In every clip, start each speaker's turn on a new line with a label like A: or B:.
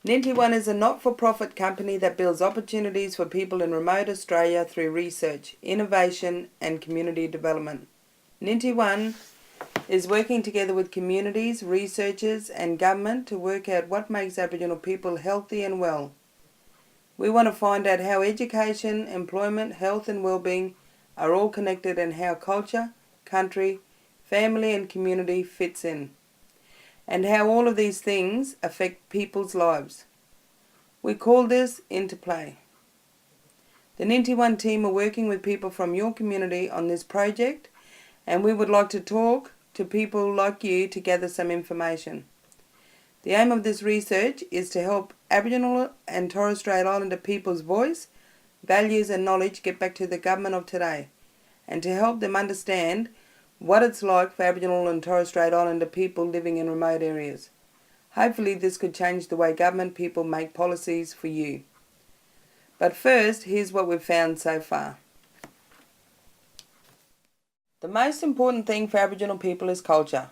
A: Ninety One is a not-for-profit company that builds opportunities for people in remote Australia through research, innovation and community development. Ninty One is working together with communities, researchers and government to work out what makes Aboriginal people healthy and well. We want to find out how education, employment, health and well-being are all connected and how culture, country, family and community fits in, and how all of these things affect people's lives. We call this Interplay. The Ninty One team are working with people from your community on this project, and we would like to talk to people like you to gather some information. The aim of this research is to help Aboriginal and Torres Strait Islander people's voice, values and knowledge get back to the government of today, and to help them understand what it's like for Aboriginal and Torres Strait Islander people living in remote areas. Hopefully this could change the way government people make policies for you. But first, here's what we've found so far. The most important thing for Aboriginal people is culture.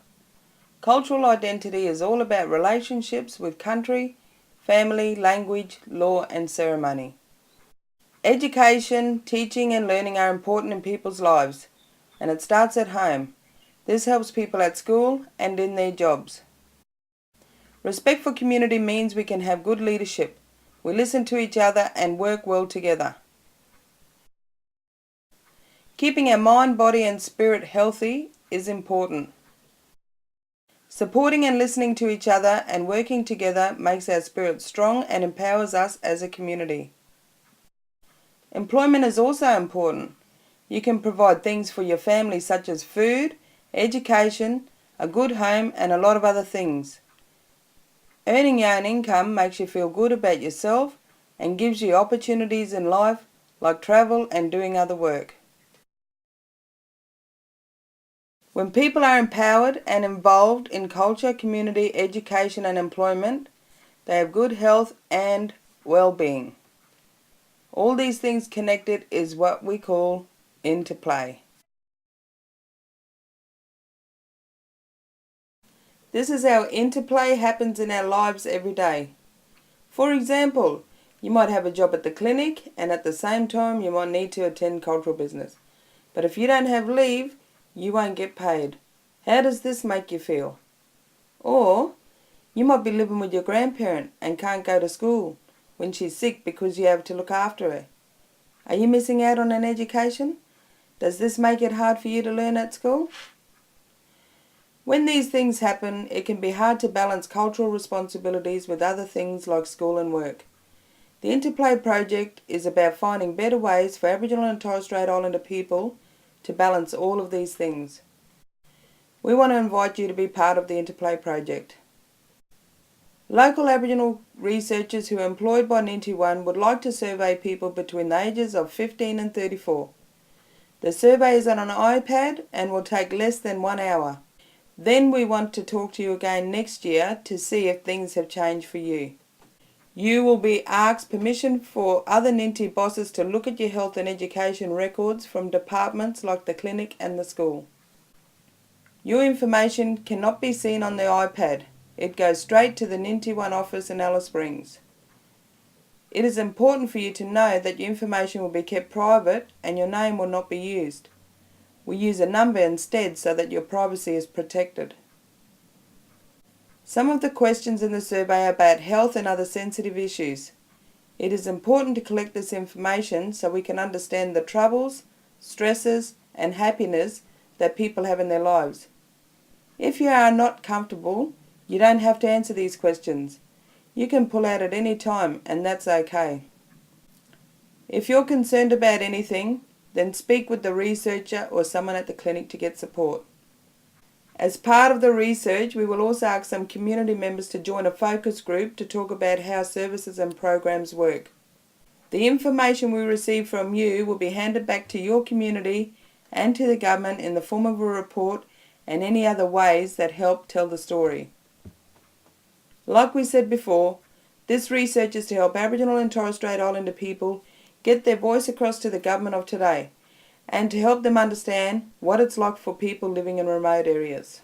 A: Cultural identity is all about relationships with country, family, language, law and ceremony. Education, teaching and learning are important in people's lives, and it starts at home. This helps people at school and in their jobs. Respect for community means we can have good leadership. We listen to each other and work well together. Keeping our mind, body and spirit healthy is important. Supporting and listening to each other and working together makes our spirit strong and empowers us as a community. Employment is also important. You can provide things for your family such as food, education, a good home and a lot of other things. Earning your own income makes you feel good about yourself and gives you opportunities in life like travel and doing other work. When people are empowered and involved in culture, community, education and employment, they have good health and well-being. All these things connected is what we call interplay. This is how interplay happens in our lives every day. For example, you might have a job at the clinic and at the same time you might need to attend cultural business. But if you don't have leave, you won't get paid. How does this make you feel? Or you might be living with your grandparent and can't go to school when she's sick because you have to look after her. Are you missing out on an education? Does this make it hard for you to learn at school? When these things happen, it can be hard to balance cultural responsibilities with other things like school and work. The Interplay Project is about finding better ways for Aboriginal and Torres Strait Islander people to balance all of these things. We want to invite you to be part of the Interplay Project. Local Aboriginal researchers who are employed by Ninty One would like to survey people between the ages of 15 and 34. The survey is on an iPad and will take less than 1 hour. Then we want to talk to you again next year to see if things have changed for you. You will be asked permission for other Ninty bosses to look at your health and education records from departments like the clinic and the school. Your information cannot be seen on the iPad. It goes straight to the Ninty One office in Alice Springs. It is important for you to know that your information will be kept private and your name will not be used. We use a number instead so that your privacy is protected. Some of the questions in the survey are about health and other sensitive issues. It is important to collect this information so we can understand the troubles, stresses and happiness that people have in their lives. If you are not comfortable, you don't have to answer these questions. You can pull out at any time and that's okay. If you're concerned about anything, then speak with the researcher or someone at the clinic to get support. As part of the research, we will also ask some community members to join a focus group to talk about how services and programs work. The information we receive from you will be handed back to your community and to the government in the form of a report and any other ways that help tell the story. Like we said before, this research is to help Aboriginal and Torres Strait Islander people get their voice across to the government of today and to help them understand what it's like for people living in remote areas.